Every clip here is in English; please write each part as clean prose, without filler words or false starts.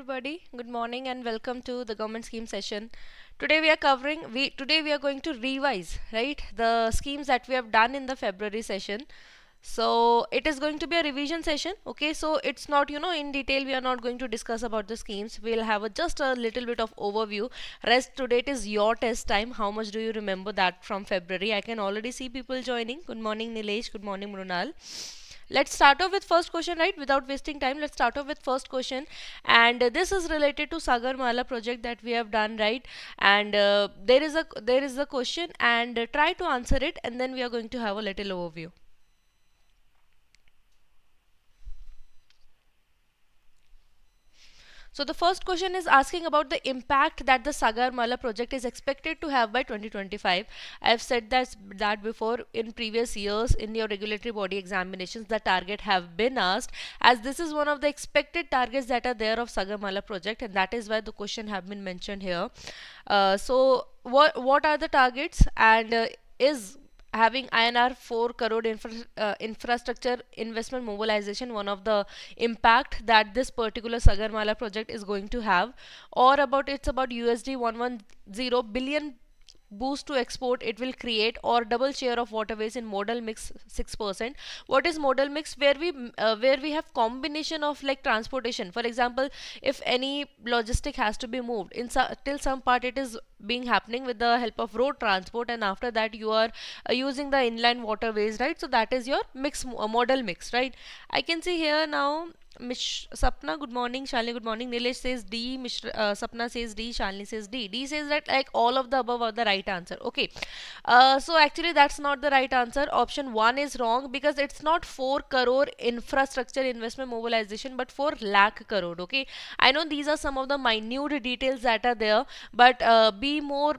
everybody. Good morning and welcome to the government scheme session. Today we are going to revise, right, the schemes that we have done in the February session. So it is going to be a revision session. Okay, so it's not, in detail we are not going to discuss about the schemes. We'll have just a little bit of overview. Rest today it is your test time. How much do you remember that from February? I can already see people joining. Good morning Nilesh, good morning Mrunal. Let's start off with first question, right? Without wasting time, let's start off with first question. And this is related to Sagar Mala project that we have done, right? And there is a question, and try to answer it, and then we are going to have a little overview. So the first question is asking about the impact that the Sagar Mala project is expected to have by 2025. I have said that before in previous years in your regulatory body examinations, the target have been asked, as this is one of the expected targets that are there of Sagar Mala project, and that is why the question have been mentioned here. So what are the targets, and is having INR 4 crore infrastructure investment mobilization one of the impact that this particular Sagarmala project is going to have, or about it's about USD 110 billion boost to export it will create, or double share of waterways in modal mix 6%. What is modal mix? Where we have combination of like transportation. For example, if any logistic has to be moved till some part, it is being happening with the help of road transport, and after that you are using the inland waterways, right? So that is your model mix, right? I can see here now. Sapna, good morning. Shalini, good morning. Nilesh says D. Sapna says D. Shalini says D. D says that like all of the above are the right answer. Okay. So actually that's not the right answer. Option 1 is wrong, because it's not 4 crore infrastructure investment mobilization but 4 lakh crore. Okay. I know these are some of the minute details that are there, but be more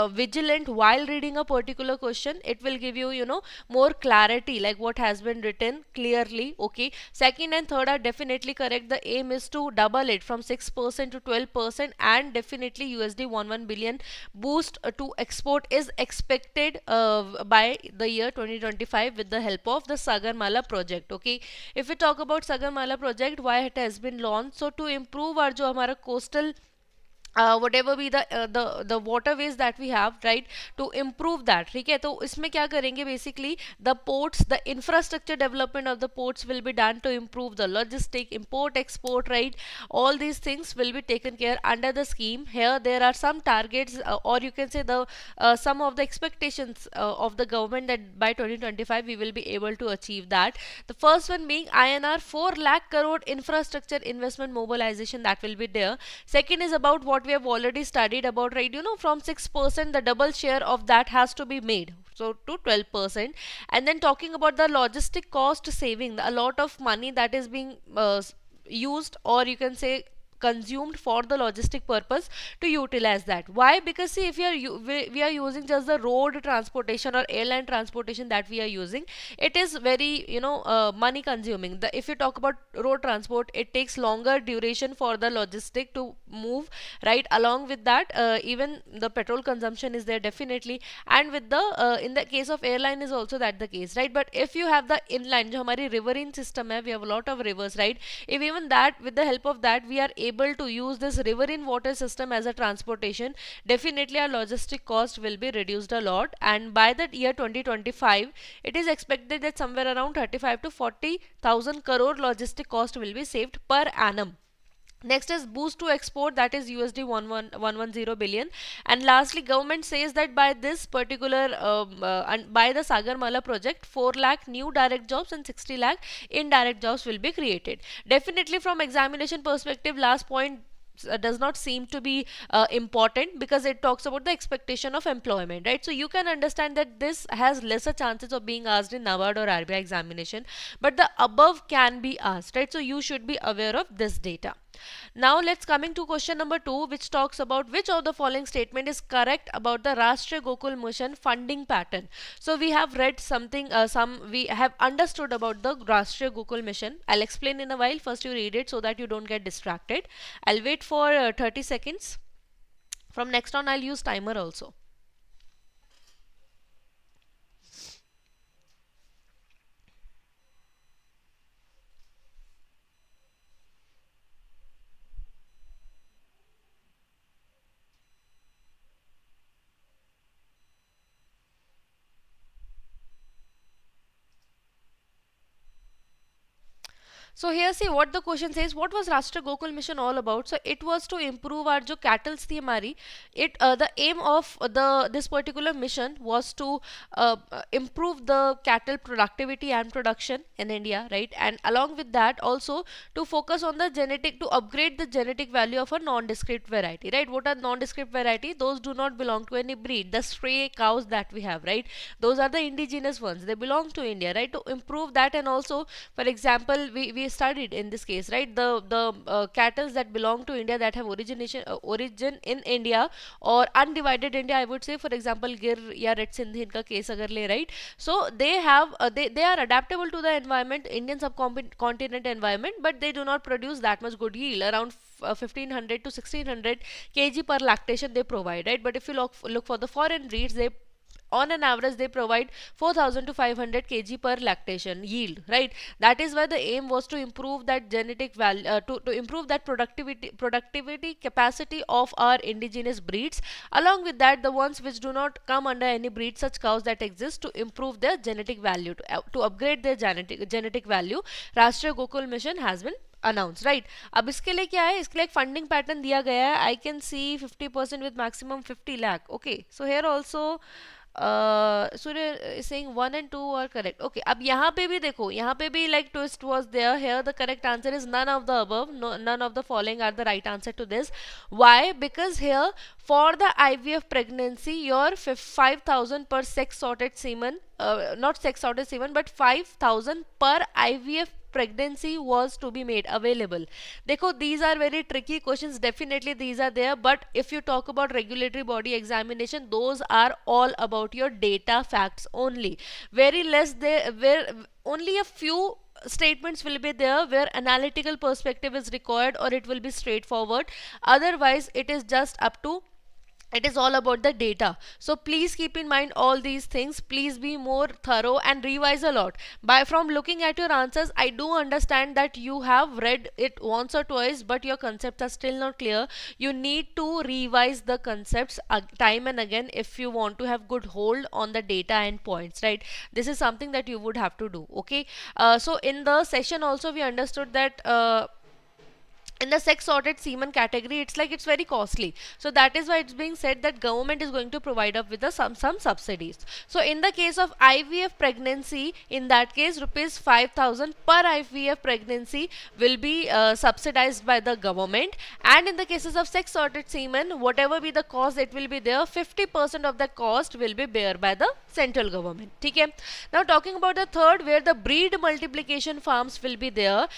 vigilant while reading a particular question. It will give you, more clarity, like what has been written clearly. Okay, second and third are definitely correct. The aim is to double it from 6% to 12%, and definitely USD 11 billion boost to export is expected by the year 2025 with the help of the Sagar Mala project. Okay, if we talk about Sagar Mala project, why it has been launched, so to improve our jo hamara coastal whatever be the waterways that we have, right, to improve that. ठीक है, तो इसमें क्या करेंगे? Basically the ports, the infrastructure development of the ports will be done to improve the logistic, import export, right? All these things will be taken care under the scheme. Here there are some targets, or you can say the some of the expectations of the government, that by 2025 we will be able to achieve that. The first one being INR 4 lakh crore infrastructure investment mobilization, that will be there. Second is about what we have already studied about, right? From 6%, the double share of that has to be made, so to 12%. And then talking about the logistic cost saving, a lot of money that is being used, or you can say consumed for the logistic purpose, to utilize that. Why? Because see, if we are using just the road transportation or airline transportation that we are using, it is very, money consuming. If you talk about road transport, it takes longer duration for the logistic to move, right? Along with that, even the petrol consumption is there definitely, and with the in the case of airline is also that the case, right? But if you have the inland, जो हमारी riverine system है, we have a lot of rivers, right? If even that, with the help of that, we are able to use this riverine water system as a transportation, definitely our logistic cost will be reduced a lot. And by the year 2025, it is expected that somewhere around 35 to 40,000 crore logistic cost will be saved per annum. Next is boost to export, that is USD 110 billion. And lastly, government says that by this particular and by the Sagar Mala project, 4 lakh new direct jobs and 60 lakh indirect jobs will be created. Definitely from examination perspective, last point does not seem to be important, because it talks about the expectation of employment, right? So you can understand that this has lesser chances of being asked in NABARD or RBI examination, but the above can be asked, right? So you should be aware of this data. Now let's coming to question number 2, which talks about which of the following statement is correct about the Rashtriya Gokul mission funding pattern. So we have read something, we have understood about the Rashtriya Gokul mission. I'll explain in a while. First you read it so that you don't get distracted. I'll wait for 30 seconds. From next on, I'll use timer also. So here see what the question says. What was Rashtriya Gokul mission all about? So it was to improve our जो cattle थी हमारी. The aim of this particular mission was to improve the cattle productivity and production in India, right? And along with that also to focus on the genetic, to upgrade the genetic value of a non-descript variety, right? What are non-descript variety? Those do not belong to any breed. The stray cows that we have, right? Those are the indigenous ones. They belong to India, right? To improve that, and also for example we studied in this case, right, the cattle that belong to India, that have origin in India or undivided India, I would say, for example Gir या Red Sindhi इनका case अगर ले, right, so they have they are adaptable to the environment, Indian subcontinent environment, but they do not produce that much good yield, around 1500 to 1600 kg per lactation they provide, right? But if you look for the foreign breeds, they on an average they provide 4000 to 500 kg per lactation yield, right? That is why the aim was to improve that genetic value, to improve that productivity capacity of our indigenous breeds. Along with that, the ones which do not come under any breed, such cows that exist, to improve their genetic value, to upgrade their genetic value. Rashtriya Gokul mission has been announced, right? अब इसके लिए क्या है, इसके लिए एक funding pattern दिया गया है. I can see 50% with maximum 50 lakh. Okay, so here also Surya is saying 1 and 2 are correct. Okay, अब यहाँ पे भी देखो, यहाँ पे भी like twist was there. Here the correct answer is none of the above. No, none of the following are the right answer to this. Why? Because here for the IVF pregnancy, your 5,000 per sex sorted semen, not sex sorted semen, but 5,000 per IVF pregnancy was to be made available. देखो, these are very tricky questions. Definitely these are there, but if you talk about regulatory body examination, those are all about your data facts only. Very less there, where only a few statements will be there where analytical perspective is required, or it will be straightforward. Otherwise it is just up to, it is all about the data. So please keep in mind all these things. Please be more thorough and revise a lot. From looking at your answers, I do understand that you have read it once or twice, but your concepts are still not clear. You need to revise the concepts time and again if you want to have good hold on the data and points, right? This is something that you would have to do. Okay, so in the session also we understood that in the sex sorted semen category, it's like it's very costly, so that is why it's being said that government is going to provide up with the some subsidies. So in the case of IVF pregnancy, in that case rupees 5,000 per IVF pregnancy will be subsidized by the government, and in the cases of sex sorted semen, whatever be the cost, it will be there, 50% of the cost will be bear by the central government. Okay, now talking about the third, where the breed multiplication farms will be there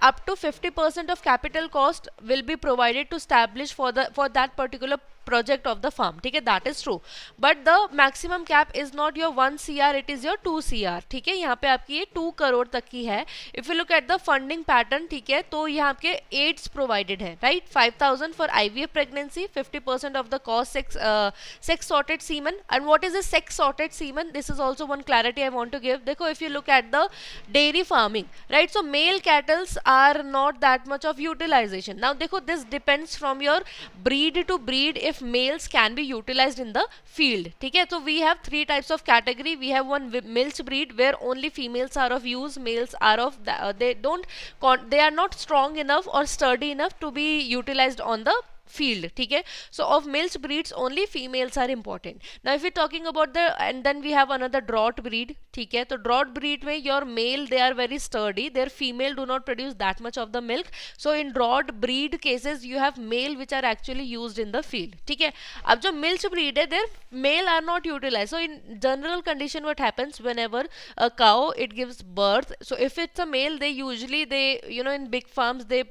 up to 50% of capital cost will be provided to establish for that particular project of the farm. ठीक है, that is true, but the maximum cap is not your 1 CR, it is your 2 CR. ठीक है, यहाँ पे आपकी ये 2 करोड़ तक की है. If you look at the funding pattern, ठीक है, तो यहाँ आपके aids provided है, right? 5,000 for IVF pregnancy, 50% of the cost sex sorted semen. And what is a sex sorted semen? This is also one clarity I want to give. देखो, if you look at the dairy farming, right, so male cattle are not that much of utilization. Now देखो, this depends from your breed to breed if males can be utilized in the field. ठीक है, so we have 3 types of category. We have one milch breed where only females are of use, males are of they are not strong enough or sturdy enough to be utilized on the field. ठीक है, so of milch breeds only females are important. Now if we're talking about and then we have another drought breed. ठीक है, तो drought breed में your male, they are very sturdy, their female do not produce that much of the milk. So in drought breed cases you have male which are actually used in the field. ठीक है, अब जो milch breed है, their male are not utilized. So in general condition, what happens whenever a cow it gives birth, so if it's a male, they usually in big farms they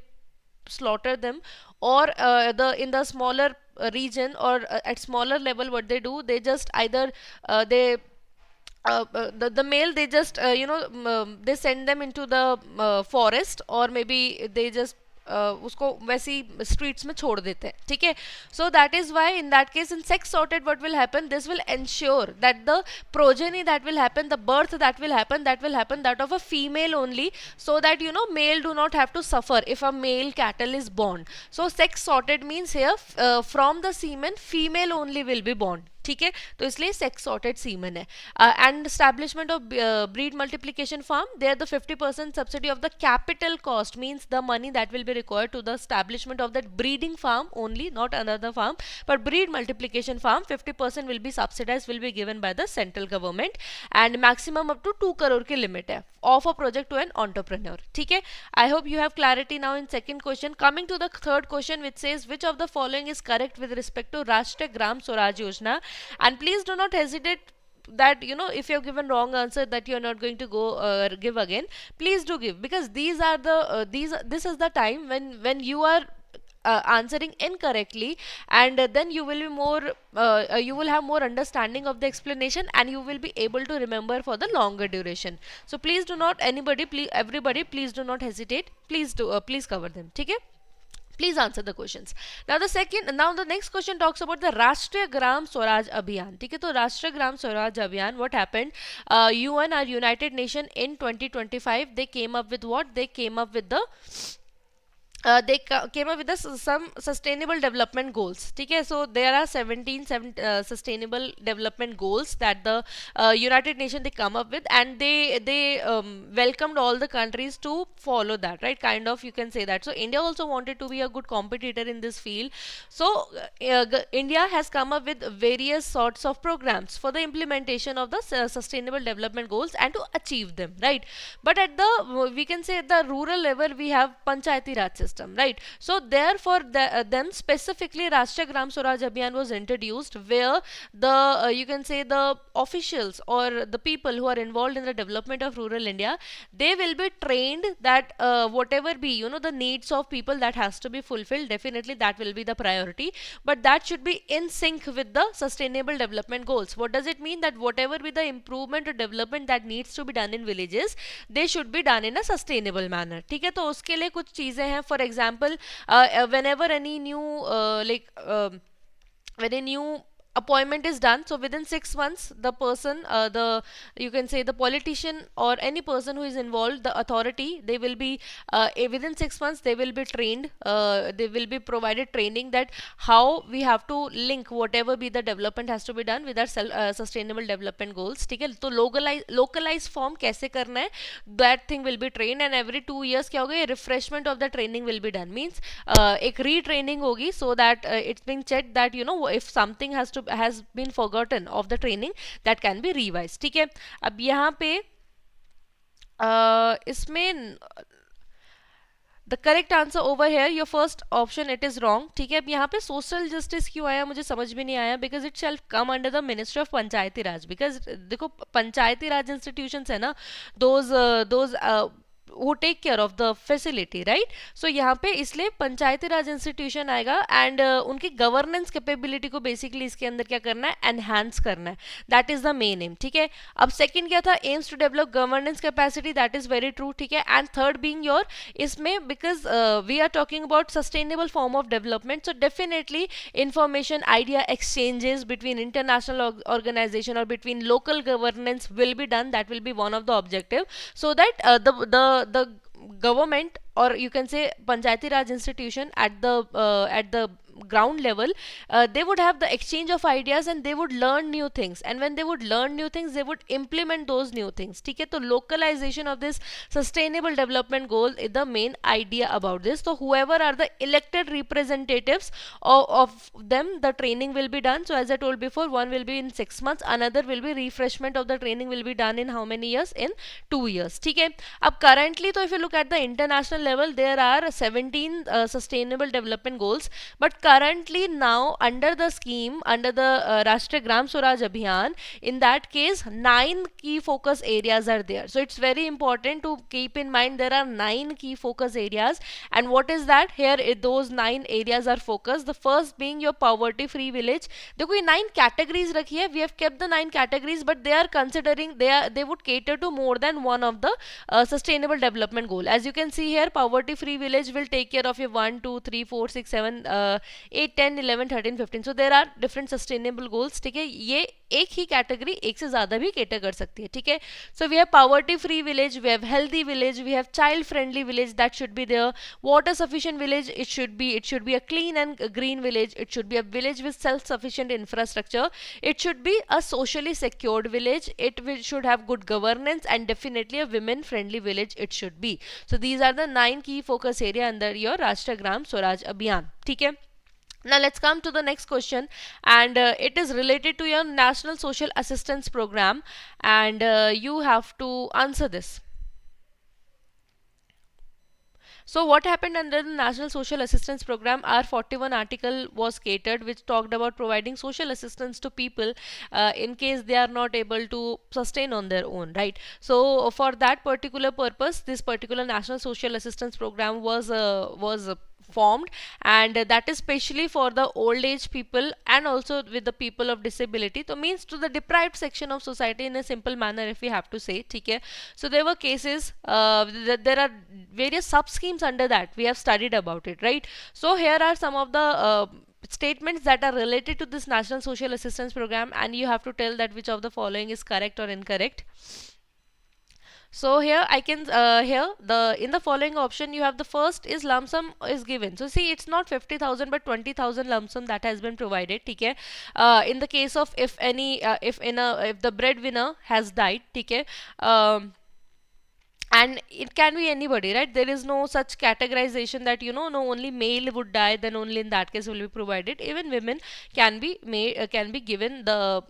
slaughter them, or in the smaller region, or at smaller level, what they do, they just either the male, they just they send them into the forest, or maybe they just उसको वैसी streets में छोड़ देते हैं. ठीक है, so that is why in that case, in sex sorted, what will happen, this will ensure that the progeny that will happen, the birth that will happen that of a female only, so that male do not have to suffer if a male cattle is born. So sex sorted means here from the semen female only will be born. ठीक है, तो इसलिए sex sorted semen है. And establishment of breed multiplication farm, there the 50% subsidy of the capital cost means the money that will be required to the establishment of that breeding farm only, not another farm, but breed multiplication farm 50% will be subsidized, will be given by the central government, and maximum up to 2 crore की limit है of a project to an entrepreneur. ठीक है, I hope you have clarity now in second question. Coming to the third question, which says which of the following is correct with respect to Rashtriya Gram Swaraj Yojana, and please do not hesitate that if you have given wrong answer that you are not going to go give again. Please do give, because these are the this is the time when you are answering incorrectly, and then you will be more you will have more understanding of the explanation, and you will be able to remember for the longer duration. So please do not, everybody please do not hesitate, please do please cover them. Okay, please answer the questions. Now the next question talks about the Rashtriya Gram Swaraj Abhiyan. Okay, so Rashtriya Gram Swaraj Abhiyan, what happened? UN, our United Nation, in 2025 they came up with what? They came up with the came up with some sustainable development goals. Okay, so there are 17 sustainable development goals that the United Nations they come up with, and they welcomed all the countries to follow that, right? Kind of, you can say that. So India also wanted to be a good competitor in this field. So India has come up with various sorts of programs for the implementation of the sustainable development goals and to achieve them, right? But at the we can say at the rural level we have Panchayati Raj system, right? So therefore them specifically Rashtriya Gram Swaraj Abhiyan was introduced, where the you can say the officials or the people who are involved in the development of rural India, they will be trained that whatever be the needs of people that has to be fulfilled, definitely that will be the priority, but that should be in sync with the sustainable development goals. What does it mean? That whatever be the improvement or development that needs to be done in villages, they should be done in a sustainable manner. ठीक है, तो उसके लिए कुछ चीजें हैं. For example, whenever any new when a new appointment is done, so within 6 months the person you can say the politician or any person who is involved, the authority, they will be within 6 months they will be trained, they will be provided training that how we have to link whatever be the development has to be done with our sustainable development goals. ठीक है, तो localized form कैसे करना है, that thing will be trained, and every 2 years क्या होगा, refreshment of the training will be done, means एक retraining होगी, so that it's being checked that if something has been forgotten of the training, that can be revised. ठीक है, अब यहाँ पे इसमें the correct answer over here, your first option, it is wrong. ठीक है, अब यहाँ पे social justice क्यों आया मुझे समझ में नहीं आया, because it shall come under the Ministry of Panchayati Raj, because देखो पंचायती राज institutions है ना, those who take care of the facility, right? So यहाँ पे इसलिए पंचायती राज इंस्टीट्यूशन आएगा, एंड उनकी गवर्नेंस कैपेबिलिटी को बेसिकली इसके अंदर क्या करना है, एनहांस करना है. That is the main aim. ठीक है, अब सेकंड क्या था, aims to develop governance capacity, that is very true. ठीक है, एंड थर्ड बीइंग योर इसमें because we are talking about sustainable form of development, so definitely information idea exchanges between international organization और between local governance will be done. That will be one of the objective, so that the government, or you can say Panchayati Raj institution at the ground level, they would have the exchange of ideas and they would learn new things, and when they would learn new things they would implement those new things. ठीक है, तो localization of this sustainable development goal is the main idea about this. So whoever are the elected representatives of them, the training will be done. So as I told before, one will be in 6 months, another will be refreshment of the training will be done in how many years? In 2 years. ठीक है, अब currently तो if you look at the international level, there are 17 sustainable development goals, but currently now under the scheme, under the Rashtriya Gram Swaraj Abhiyan, in that case 9 key focus areas are there. So it's very important to keep in mind there are 9 key focus areas, and what is that? Here those 9 areas are focused. The first being your poverty free village. देखो ये 9 categories रखी है, we have kept the 9 categories, but they are considering they would cater to more than one of the sustainable development goal. As you can see here, poverty free village will take care of your 1 2 3 4 6 7 8, 10, 11, 13, 15. So there are different sustainable goals, ठीक है. ये एक ही category एक से ज्यादा भी cater कर सकती है, ठीक है. So we have poverty free village, we have healthy village, we have child friendly village, that should be there. Water sufficient village, it should be a clean and green village, it should be a village with self sufficient infrastructure, it should be a socially secured village, should have good governance, and definitely a women friendly village it should be. So these are the 9 key focus area under your Rashtriya Gram Swaraj Abhiyan, ठीक है. Now let's come to the next question, and it is related to your National Social Assistance Program, and you have to answer this. So what happened under the National Social Assistance Program? Our 41 article was catered, which talked about providing social assistance to people in case they are not able to sustain on their own, right? So for that particular purpose, this particular National Social Assistance Program was formed, and that is specially for the old age people and also with the people of disability, so means to the deprived section of society in a simple manner, if we have to say, okay. So there were cases, there are various sub schemes under that, we have studied about it, right? So here are some of the statements that are related to this National Social Assistance Program, and you have to tell that which of the following is correct or incorrect. So here I can in the following option you have the first is lump sum is given. So see, it's not 50,000 but 20,000 lump sum that has been provided, okay. In the case of if the breadwinner has died, okay. And it can be anybody, right? There is no such categorization that no only male would die, then only in that case will be provided. Even women can be given the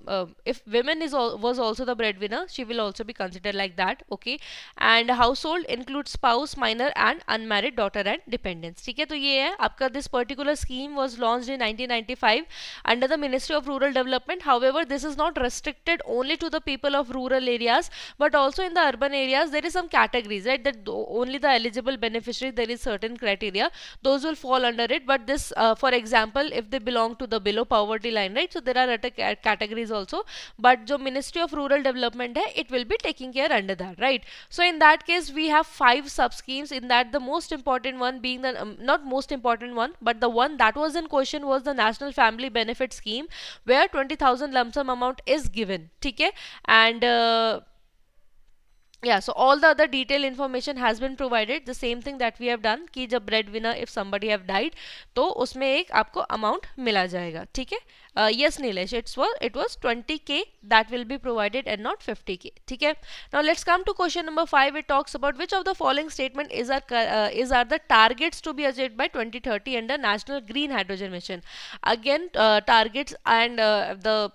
if women was also the breadwinner, she will also be considered like that, okay. And household includes spouse, minor and unmarried, daughter and dependents, ठीक है. तो ये है आपका, this particular scheme was launched in 1995 under the Ministry of Rural Development. However, this is not restricted only to the people of rural areas, but also in the urban areas there is some categories, right? That only the eligible beneficiary, there is certain criteria, those will fall under it. But this for example, if they belong to the below poverty line, right? So there are other categories also, but the Ministry of Rural Development hai, it will be taking care under that, right? So in that case we have 5 sub schemes. In that, the most important one being the not most important one, but the one that was in question was the National Family Benefit Scheme, where 20,000 lump sum amount is given, okay. And yeah, so all the other detailed information has been provided. The same thing that we have done कि जब breadwinner, if somebody have died, तो उसमें एक आपको amount मिला जाएगा, ठीक है. Yes, Nilesh, it was 20k that will be provided and not 50k, ठीक है. Now let's come to question number 5. It talks about which of the following statement is are the targets to be achieved by 2030 under National Green Hydrogen Mission. Again, targets and the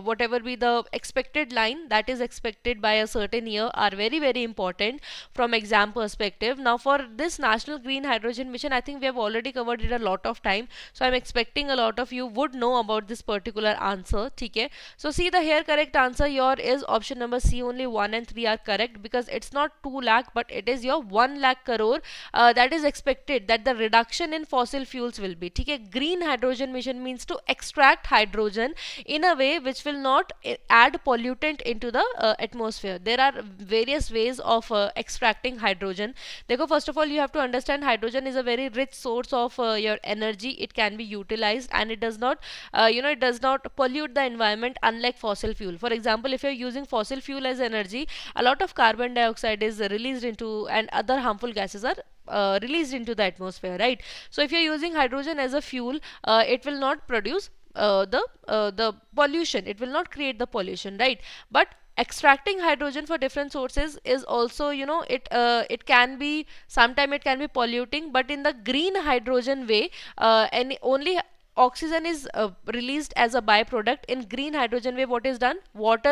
whatever be the expected line that is expected by a certain year are very very important from exam perspective. Now for this National Green Hydrogen Mission, I think we have already covered it a lot of time, so I'm expecting a lot of you would know about this particular answer, okay. So see, the here correct answer your is option number C. Only 1 and 3 are correct, because it's not 2 lakh but it is your 1 lakh crore that is expected, that the reduction in fossil fuels will be, okay. Green Hydrogen Mission means to extract hydrogen in a way which will not add pollutant into the atmosphere. There are various ways of extracting hydrogen. Dekho, first of all you have to understand hydrogen is a very rich source of your energy. It can be utilized and it does not it does not pollute the environment, unlike fossil fuel. For example, if you're using fossil fuel as energy, a lot of carbon dioxide is released into, and other harmful gases are released into the atmosphere, right? So if you're using hydrogen as a fuel, it will not produce the pollution, it will not create the pollution, right? But extracting hydrogen for different sources is also, it can be, sometime it can be polluting, but in the green hydrogen way, and only oxygen is released as a byproduct. In green hydrogen way, what is done?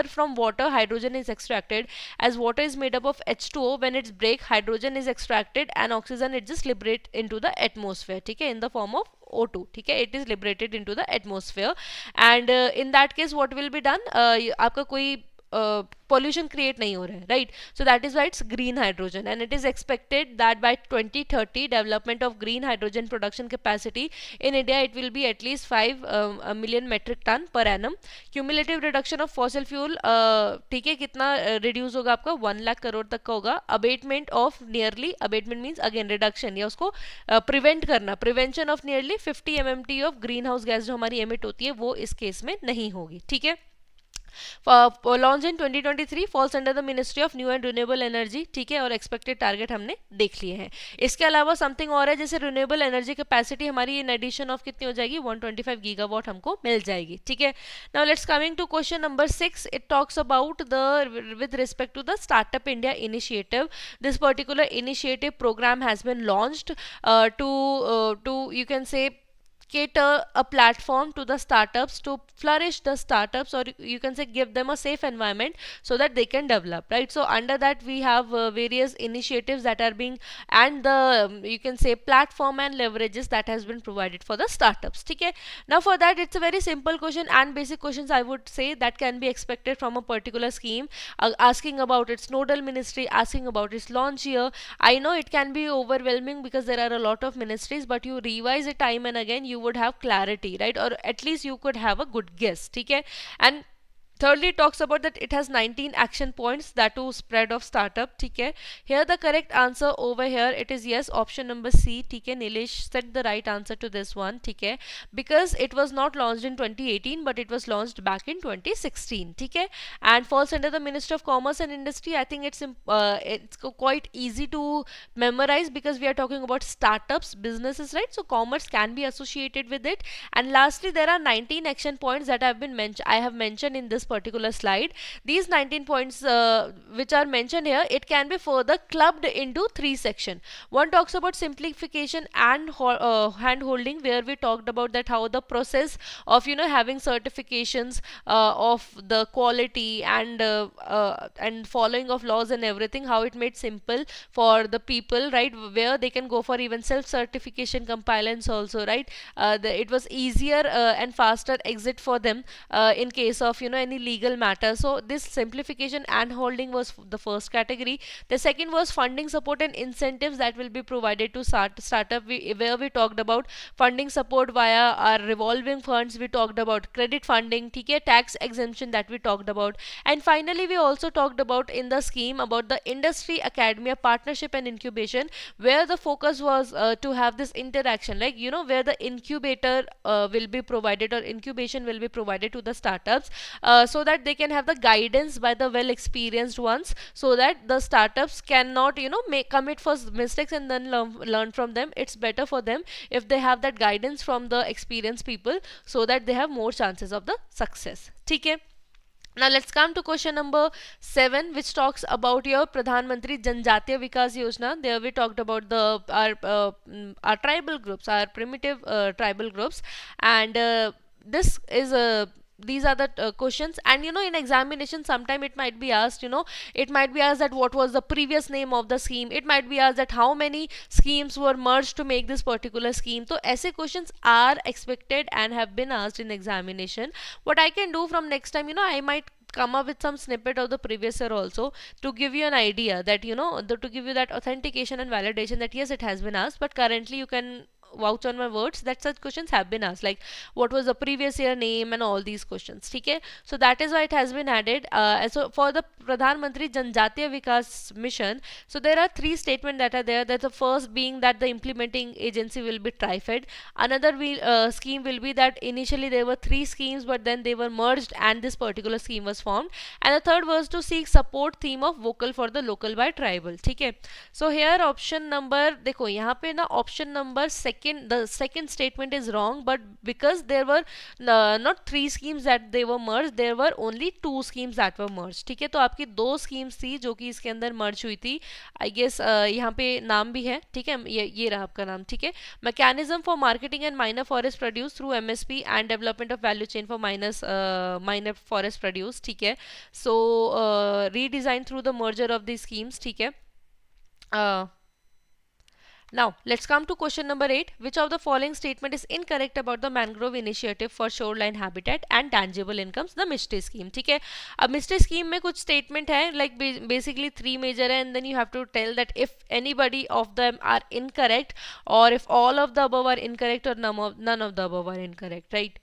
From water hydrogen is extracted. As water is made up of H2O, when it's break, hydrogen is extracted and oxygen it just liberate into the atmosphere, okay, in the form of O2, okay. It is liberated into the atmosphere, and in that case what will be done, आपका कोई pollution create नहीं हो रहा है, right? So that is why it's green hydrogen, and it is expected that by 2030 development of green hydrogen production capacity in India, it will be at least 5 million metric ton per annum. Cumulative reduction of fossil fuel, ठीक है, कितना reduce होगा आपका 1 लाख करोड़ तक का होगा. Abatement of nearly, abatement means again reduction, या उसको prevent करना, prevention of nearly 50 MMT of greenhouse gas जो हमारी emit होती है वो इस केस में नहीं होगी, ठीक है. Launch in 2023 falls under the ministry of new and renewable energy, ठीक है, और एक्सपेक्टेड टारगेट हमने देख लिए हैं. इसके अलावा समथिंग और है, जैसे रिन्यूएबल एनर्जी कैपेसिटी हमारी इन एडिशन ऑफ कितनी हो जाएगी, 125 गीगावाट हमको मिल जाएगी, ठीक है. Now let's coming to question number 6. It talks about the with respect to the startup India initiative. This particular initiative program has been launched to you can say cater a platform to the startups to flourish the startups, or you can say give them a safe environment so that they can develop, right? So under that we have various initiatives that are being, and the you can say platform and leverages that has been provided for the startups, okay. Now for that, it's a very simple question and basic questions I would say that can be expected from a particular scheme, asking about its nodal ministry, asking about its launch year. I know it can be overwhelming because there are a lot of ministries, but you revise it time and again, you would have clarity, right? Or at least you could have a good guess, okay. And thirdly, it talks about that it has 19 action points, that too spread of startup, okay. Here the correct answer over here, it is yes, option number C, okay. Nilesh said the right answer to this one, okay, because it was not launched in 2018 but it was launched back in 2016, okay. And falls under the Minister of Commerce and Industry. I think it's quite easy to memorize because we are talking about startups, businesses, right? So commerce can be associated with it. And lastly, there are 19 action points that I have mentioned in this particular slide. These 19 points which are mentioned here, it can be further clubbed into 3 sections. One talks about simplification and hand holding, where we talked about that how the process of having certifications of the quality and following of laws and everything, how it made simple for the people, right, where they can go for even self certification compliance also, right. It was easier and faster exit for them in case of any legal matter. So this simplification and holding was the first category. The second was funding support and incentives that will be provided to startup, where we talked about funding support via our revolving funds, we talked about credit funding, okay, tax exemption that we talked about. And finally, we also talked about in the scheme about the industry academia partnership and incubation, where the focus was to have this interaction, like where the incubator will be provided, or incubation will be provided to the startups, so that they can have the guidance by the well experienced ones, so that the startups cannot commit first mistakes and then learn from them. It's better for them if they have that guidance from the experienced people, so that they have more chances of the success, okay. Now let's come to question number 7, which talks about your Pradhan Mantri Janjatiya Vikas Yojana. There we talked about our tribal groups, our primitive tribal groups, and this is a these are the questions. And in examination sometime it might be asked, that what was the previous name of the scheme. It might be asked that how many schemes were merged to make this particular scheme. So ऐसे questions are expected and have been asked in examination. What I can do from next time, I might come up with some snippet of the previous year also, to give you an idea that to give you that authentication and validation that yes, it has been asked, but currently you can vouch on my words that such questions have been asked, like what was the previous year name and all these questions, okay. So that is why it has been added. So for the Pradhan Mantri Janjatiya Vikas Mission, so there are 3 statements that are there. That the first being that the implementing agency will be TriFed. Another scheme will be that initially there were 3 schemes, but then they were merged and this particular scheme was formed. And the third was to seek support theme of vocal for the local by tribal, okay. So here option number, देखो यहाँ पे ना option number the second statement is wrong, but because there were not 3 schemes that they were merged, there were only 2 schemes that were merged, ठीक है. तो आपकी 2 schemes थी जो कि इसके अंदर merge हुई थी. I guess यहाँ पे नाम भी है, ठीक है, ये रहा आपका नाम, ठीक है. Mechanism for marketing and minor forest produce through MSP and development of value chain for minor forest produce, ठीक है. So redesign through the merger of these schemes, ठीक है. Now, let's come to question number 8. Which of the following statement is incorrect about the Mangrove Initiative for Shoreline Habitat and Tangible Incomes, the mystery scheme? ठीक है, अब mystery scheme में कुछ statement है, like basically 3 major है, and then you have to tell that if anybody of them are incorrect, or if all of the above are incorrect, or none of the above are incorrect, right?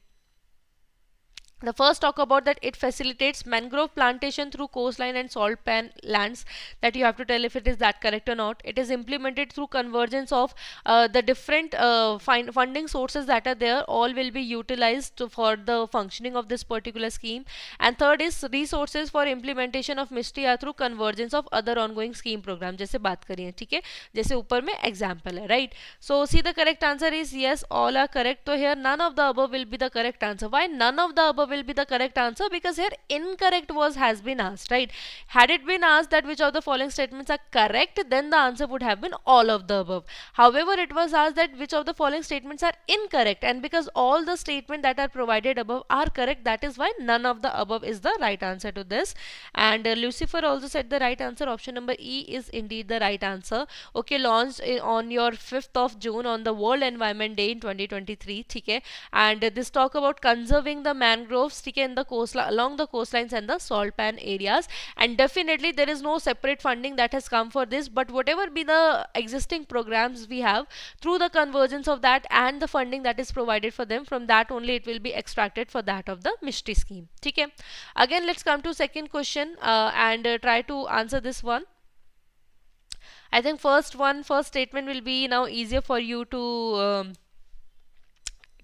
The first talk about that it facilitates mangrove plantation through coastline and salt pan lands, that you have to tell if it is that correct or not. It is implemented through convergence of the different funding sources that are there, all will be utilized for the functioning of this particular scheme. And third is resources for implementation of mystery are through convergence of other ongoing scheme program, जैसे बात करी है, ठीक है, जैसे ऊपर में example है, right? So see, the correct answer is yes, all are correct. So here none of the above will be the correct answer. Why none of the above will be the correct answer? Because here incorrect has been asked, right? Had it been asked that which of the following statements are correct, then the answer would have been all of the above. However, it was asked that which of the following statements are incorrect, and because all the statements that are provided above are correct, that is why none of the above is the right answer to this. And Lucifer also said the right answer. Option number E is indeed the right answer. Okay, launched on your 5th of June on the World Environment Day in 2023, okay? And this talk about conserving the mangroves, okay, in the coastline, along the coastlines and the salt pan areas. And definitely there is no separate funding that has come for this, but whatever be the existing programs we have, through the convergence of that and the funding that is provided for them, from that only it will be extracted for that of the mystery scheme, okay? Again, let's come to second question and try to answer this one. I think first statement will be now easier for you to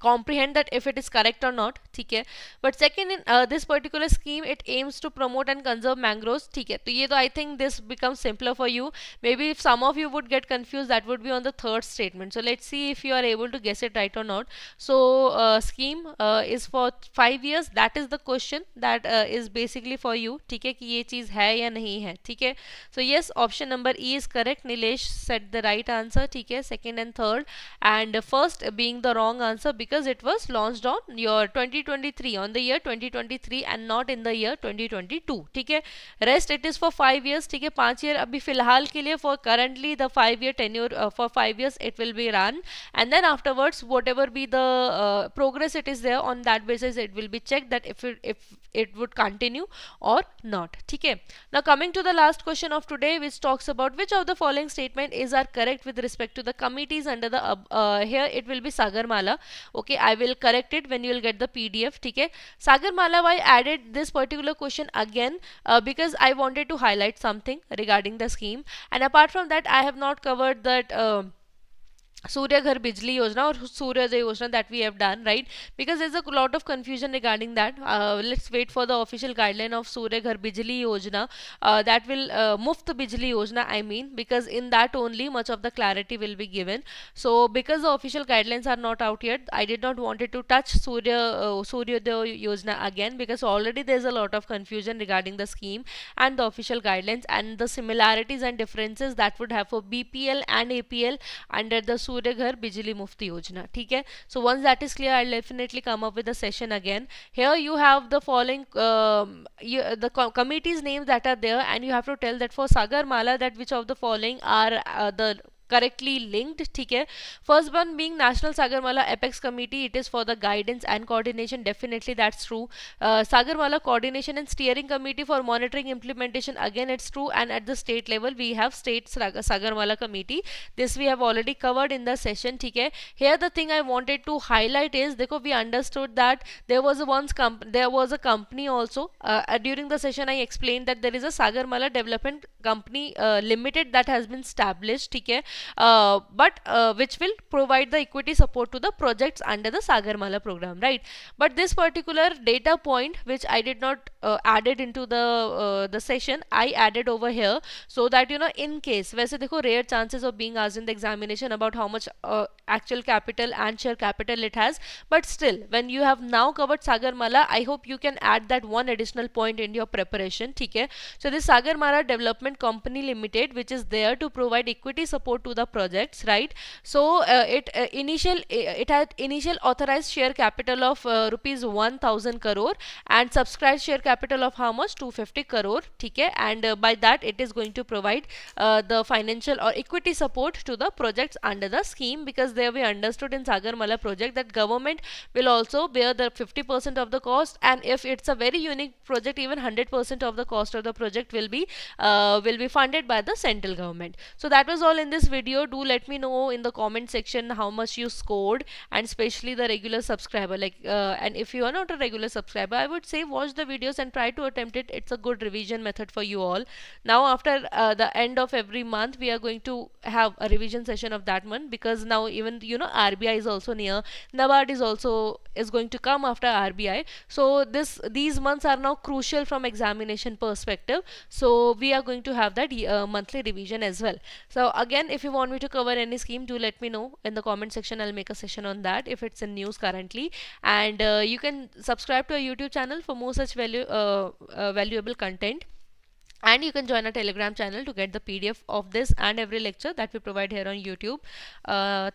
comprehend that if it is correct or not, ठीक है. But second, in this particular scheme, it aims to promote and conserve mangroves, ठीक है. तो ये तो I think this becomes simpler for you. Maybe if some of you would get confused, that would be on the third statement. So let's see if you are able to guess it right or not. So scheme is for 5 years. That is the question that is basically for you, ठीक है, कि ये चीज़ है या नहीं है, ठीक है. So yes, option number E is correct. Nilesh said the right answer, ठीक है, second and third, and first being the wrong answer, because it was launched on your 2023, on the year 2023 and not in the year 2022, ठीक है. Rest it is for 5 years, ठीक है, 5 year अभी फिलहाल के लिए, for currently the 5-year tenure, for 5 years it will be run, and then afterwards whatever be the progress it is there, on that basis it will be checked that if it would continue or not, ठीक है. Now coming to the last question of today, which talks about which of the following statement is are correct with respect to the committees under the here it will be Sagar Mala. Okay, I will correct it when you will get the PDF, ठीक है. Sagar Mala, I added this particular question again because I wanted to highlight something regarding the scheme, and apart from that I have not covered that Surya Ghar Bijli Yojana or Suryodaya Yojana that we have done, right? Because there's a lot of confusion regarding that. Let's wait for the official guideline of Surya Ghar Bijli Yojana. That will Muft Bijli Yojana, I mean, because in that only much of the clarity will be given. So because the official guidelines are not out yet, I did not wanted to touch Suryodaya Yojana again, because already there's a lot of confusion regarding the scheme and the official guidelines and the similarities and differences that would have for BPL and APL under the Surya Ghar Bijli Mufti Yojana, ठीक है. So once that is clear, I'll definitely come up with a session again. Here you have the following committees names that are there, and you have to tell that for Sagar Mala that which of the following are the correctly linked, ठीक है. First one being National Sagar Mala Apex Committee, it is for the guidance and coordination, definitely that's true. Sagar Mala Coordination and Steering Committee for monitoring implementation, again it's true. And at the state level we have State Sagar Mala Committee, this we have already covered in the session, ठीक है. Here the thing I wanted to highlight is, देखो, we understood that there was a company also, during the session I explained that there is a Sagar Mala Development Company Limited that has been established, ठीक है, but which will provide the equity support to the projects under the Sagar Mala program, right? But this particular data point which I did not added into the session, I added over here, so that you know, in case, वैसे देखो, rare chances of being asked in the examination about how much actual capital and share capital it has, but still when you have now covered Sagar Mala, I hope you can add that one additional point in your preparation, ठीक है. So this Sagar Mala Development Company Limited, which is there to provide equity support to to the projects, right? So it had initial authorized share capital of rupees 1000 crore and subscribed share capital of how much? 250 crore. Okay, and by that it is going to provide the financial or equity support to the projects under the scheme, because there we understood in Sagar Mala project that government will also bear the 50% of the cost, and if it's a very unique project, even 100% of the cost of the project will be funded by the central government. So that was all in this video. Do let me know in the comment section how much you scored, and especially the regular subscriber, like and if you are not a regular subscriber, I would say watch the videos and try to attempt it. It's a good revision method for you all. Now after the end of every month, we are going to have a revision session of that month, because now even RBI is also near, NABARD is going to come after RBI. So these months are now crucial from examination perspective, so we are going to have that monthly revision as well. So again, if you want me to cover any scheme, do let me know in the comment section. I'll make a session on that if it's in news currently. And you can subscribe to our YouTube channel for more such valuable content, and you can join our Telegram channel to get the PDF of this and every lecture that we provide here on YouTube.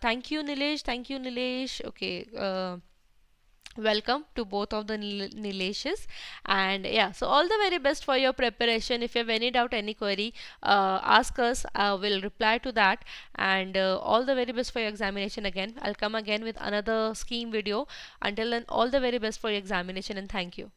Thank you, Nilesh. Thank you, Nilesh. Okay. Welcome to both of the Nileshes, and yeah, so all the very best for your preparation. If you have any doubt, any query, ask us. We'll reply to that, and all the very best for your examination. Again, I'll come again with another scheme video. Until then, all the very best for your examination, and thank you.